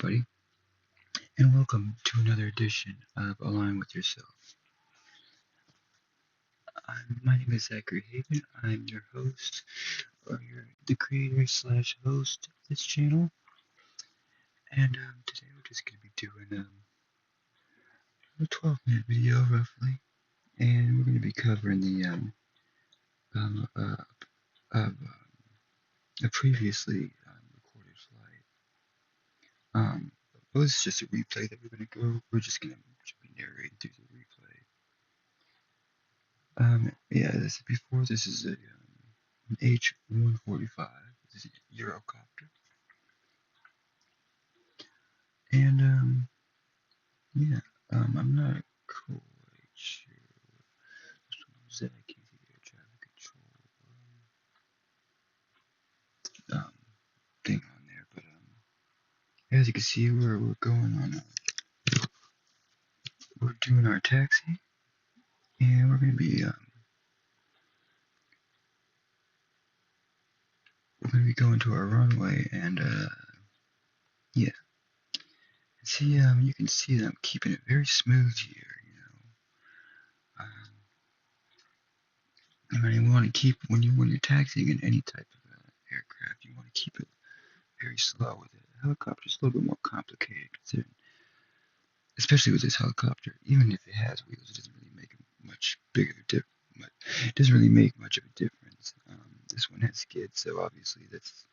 everybody, and welcome to another edition of Align with Yourself. My name is Zachary Haven. I'm your host, or the creator slash host of this channel. And today we're just going to be doing a 12-minute video, roughly, and we're going to be covering the a previously recorded flight. Well, this is just a replay that we're going to go. We're just going to be narrating through the replay. Yeah, this before. This is an h145. This is a eurocopter, and yeah, I'm not quite sure which one was that. I can't see the air traffic control thing on there, but as you can see, we're going on. We're doing our taxi, and we're gonna be going to our runway, and yeah. See, you can see that I'm keeping it very smooth here. You want to keep when you're taxiing in any type of aircraft, you want to keep it very slow with it. A helicopter is a little bit more complicated, especially with this helicopter. Even if it has wheels, it doesn't really make much bigger difference. It doesn't really make much of a difference. This one has skids, so obviously that's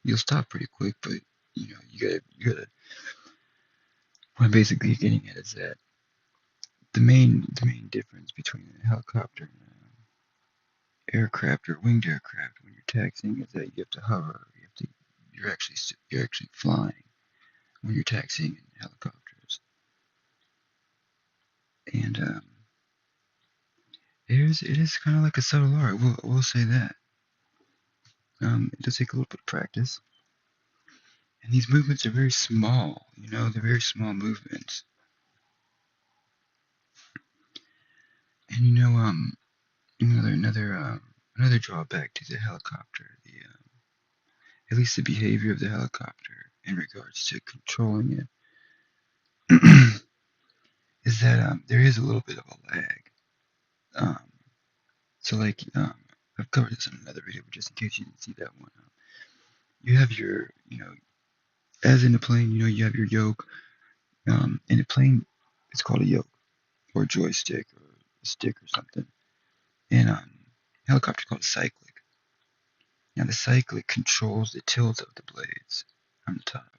you'll stop pretty quick, but you gotta. What I'm basically getting at is that the main difference between a helicopter and an aircraft or winged aircraft when you're taxiing is that you have to hover. You're actually flying when you're taxiing in helicopters, and it is kind of like a subtle art. We'll say that. It does take a little bit of practice, and these movements are very small. They're very small movements, and another drawback to the helicopter, at least the behavior of the helicopter in regards to controlling it, is that there is a little bit of a lag. So I've covered this in another video, but just in case you didn't see that one, you have your, as in a plane, you have your yoke. In a plane, it's called a yoke or a joystick or a stick or something. And helicopter called a cyclic. Now the cyclic controls the tilt of the blades on the top.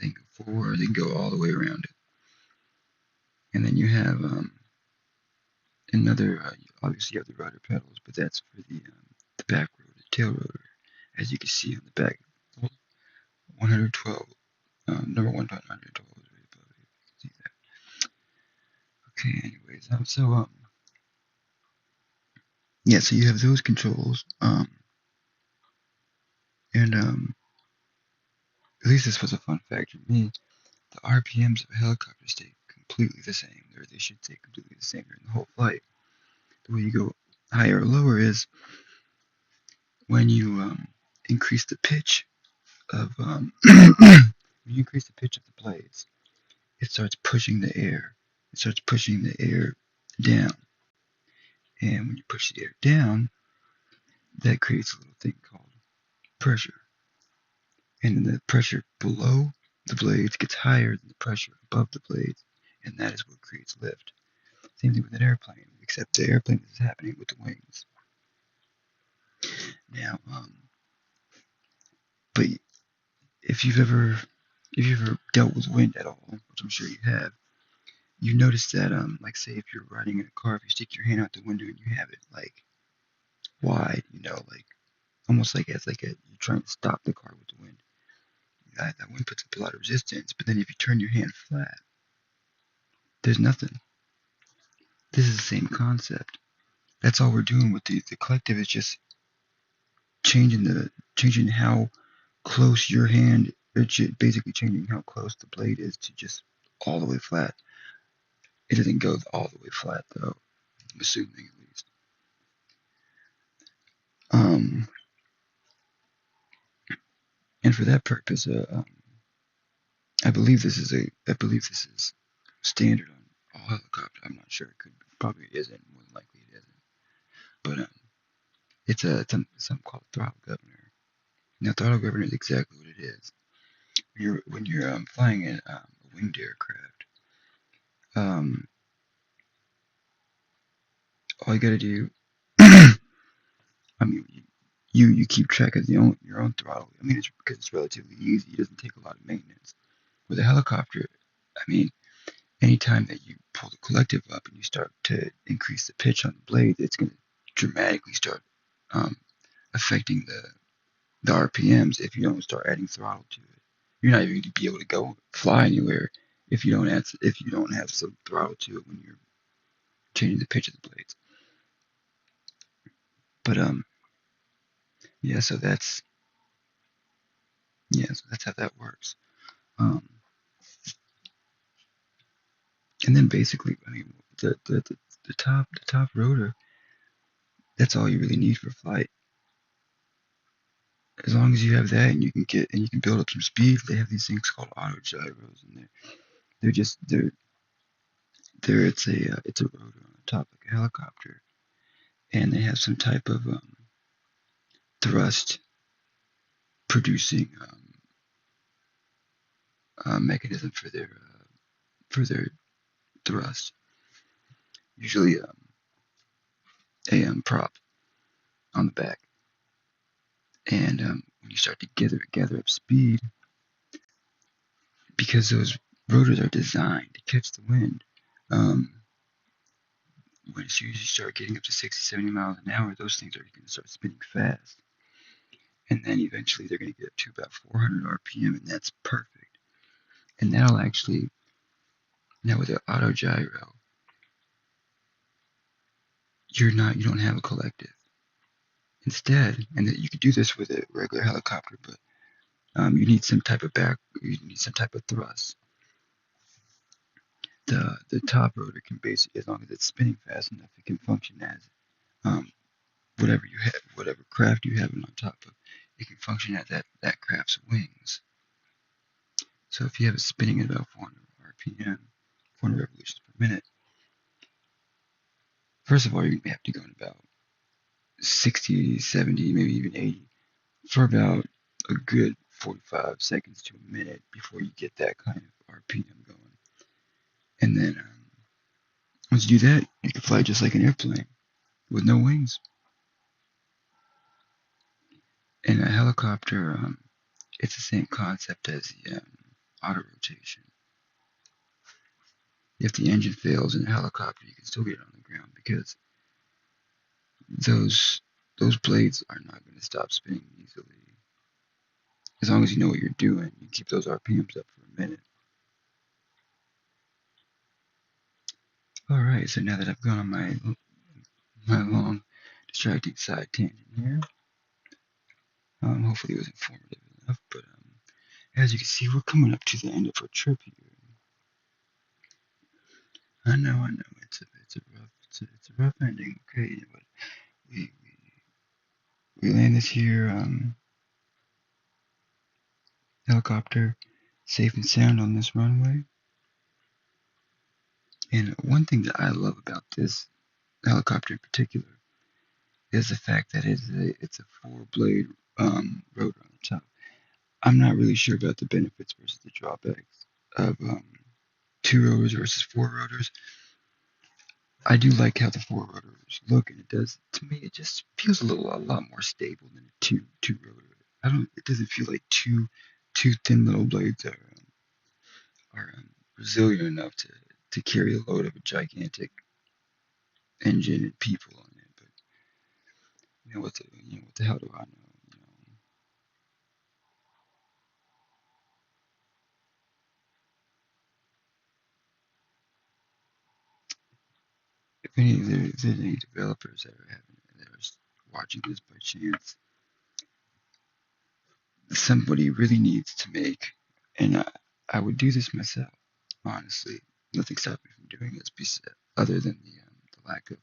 They can go forward, they can go all the way around it. And then you have obviously you have the rudder pedals, but that's for the back rotor, the tail rotor, as you can see on the back. 112, number 112 is right above it. You can see that. Okay, anyways, yeah, so you have those controls, and at least this was a fun fact for me. The RPMs of a helicopter stay completely the same, or they should stay completely the same during the whole flight. The way you go higher or lower is when you increase the pitch of when you increase the pitch of the blades, it starts pushing the air. It starts pushing the air down, and when you push the air down, that creates a little thing called pressure. And then the pressure below the blades gets higher than the pressure above the blades, and that is what creates lift. Same thing with an airplane, except the airplane is happening with the wings. Now, but if you've ever dealt with wind at all, which I'm sure you have, you notice that like say if you're riding in a car, if you stick your hand out the window and you have it like wide, like almost like you're trying to stop the car with the wind. That wind puts up a lot of resistance, but then if you turn your hand flat, there's nothing. This is the same concept. That's all we're doing with the collective is just changing how close your hand, basically changing how close the blade is to just all the way flat. It doesn't go all the way flat though, I'm assuming at least. And for that purpose, I believe this is standard on all helicopters. I'm not sure. It could probably isn't. More than likely it isn't. But it's something called throttle governor. Now, throttle governor is exactly what it is. When you're flying a winged aircraft, um, all you got to do, I mean, you keep track of your own throttle. I mean, it's because it's relatively easy. It doesn't take a lot of maintenance. With a helicopter, I mean, anytime that you pull the collective up and you start to increase the pitch on the blade, it's going to dramatically start um, affecting the RPMs if you don't start adding throttle to it. You're not even going to be able to go fly anywhere if you don't have some throttle to it when you're changing the pitch of the blades. But yeah, so that's how that works. Um, and then basically, I mean, the top rotor, that's all you really need for flight. As long as you have that and you can build up some speed, they have these things called auto gyros, and they're just they're it's a rotor on the top like a helicopter, and they have some type of thrust producing mechanism for their thrust. Usually a prop on the back, and when you start to gather up speed, because those rotors are designed to catch the wind. Um, as soon as you start getting up to 60, 70 miles an hour, those things are going to start spinning fast. And then eventually they're going to get up to about 400 RPM, and that's perfect. And that'll actually, now with the auto gyro, you don't have a collective. Instead, and that you could do this with a regular helicopter, but you need some type of thrust. The top rotor can basically, as long as it's spinning fast enough, it can function as um, whatever craft you have it on top of. It can function as that craft's wings. So if you have it spinning at about 400 RPM, 400 revolutions per minute, first of all, you're going to have to go in about 60, 70, maybe even 80 for about a good 45 seconds to a minute before you get that kind of RPM going. And then once you do that, you can fly just like an airplane with no wings. And a helicopter, it's the same concept as the auto rotation. If the engine fails in a helicopter, you can still get it on the ground because those blades are not going to stop spinning easily. As long as you know what you're doing, you keep those RPMs up for a minute. Alright, so now that I've gone on my long distracting side tangent here, hopefully it was informative enough, but as you can see, we're coming up to the end of our trip here. I know, it's a rough ending. Okay, but we landed here, helicopter, safe and sound on this runway. And one thing that I love about this helicopter in particular is the fact that it's a four-blade rotor on the top. I'm not really sure about the benefits versus the drawbacks of two rotors versus four rotors. I do like how the four rotors look, and it does, to me, it just feels a lot more stable than a two rotor. It doesn't feel like two thin little blades are resilient enough to carry the load of a gigantic engine and people on it. But what the hell do I know? If there's any developers that are watching this by chance, somebody really needs to make, and I would do this myself, honestly. Nothing stopped me from doing this, other than the lack of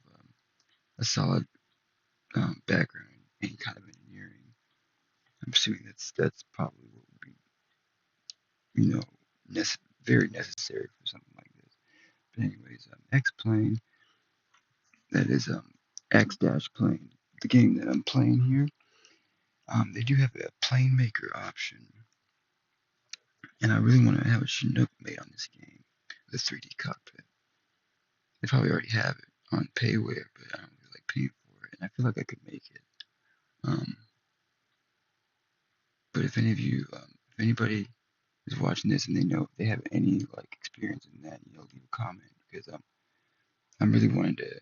a solid background in any kind of engineering. I'm assuming that's probably what would be, you know, very necessary for something like this. But anyways, X Plane, that is X Dash Plane, the game that I'm playing here. They do have a plane maker option, and I really want to have a Chinook made on this game, the 3D cockpit. They probably already have it on payware, but I don't really like paying for it, and I feel like I could make it. Um, but if any of you, if anybody is watching this and they know if they have any like experience in that, leave a comment because I'm really wanting to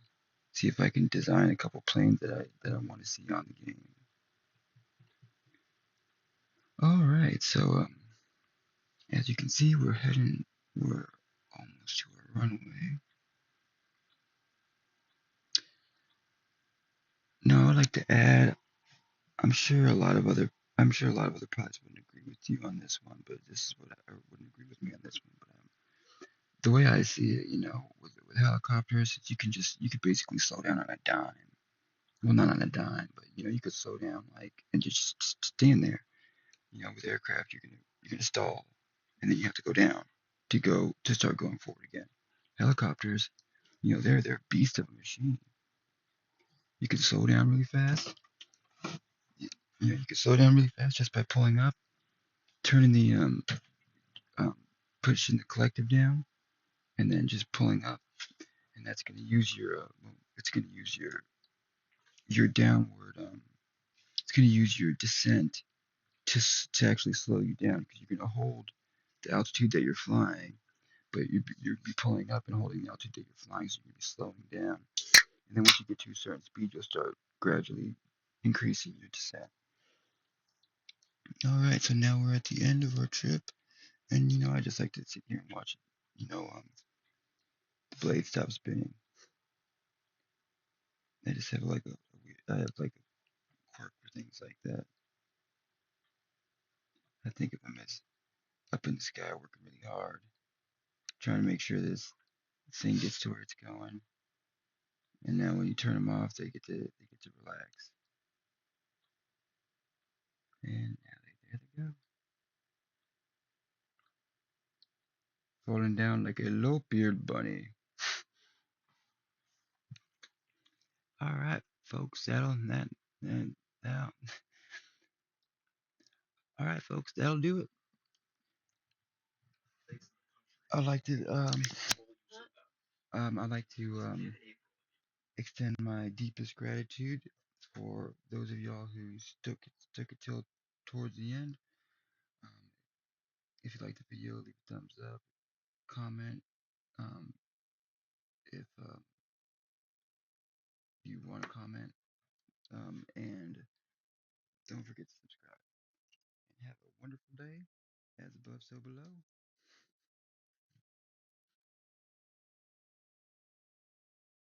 see if I can design a couple planes that I want to see on the game. All right, so as you can see, we're almost to our runway. Now, I'd like to add, I'm sure a lot of other, I'm sure a lot of other pilots wouldn't agree with you on this one, but this is what I, or wouldn't agree with me on this one. But the way I see it, with helicopters, you could basically slow down on a dime. Well, not on a dime, but you could slow down like and just stand there. With aircraft, you're gonna stall, and then you have to go down to start going forward again. Helicopters, they're a beast of a machine. You can slow down really fast. You can slow down really fast just by pulling up, turning the um pushing the collective down, and then just pulling up, and that's gonna use it's gonna use your downward it's gonna use your descent to actually slow you down because you're gonna hold the altitude that you're flying, but you're be pulling up and holding the altitude that you're flying, so you're gonna be slowing down. And then once you get to a certain speed, you'll start gradually increasing your descent. All right, so now we're at the end of our trip, and I just like to sit here and watch, the blade stop spinning. I just have like I have like a quirk for things like that. I think of them as up in the sky working really hard, trying to make sure this thing gets to where it's going. And now when you turn them off, they get to relax. And now there they go, falling down like a low-beard bunny. All right, folks, and now, all right, folks, that'll do it. I'd like to extend my deepest gratitude for those of y'all who stuck it till towards the end. Um, if you like the video, leave a thumbs up, comment. Um, if you want to comment, and don't forget to subscribe. And have a wonderful day. As above, so below.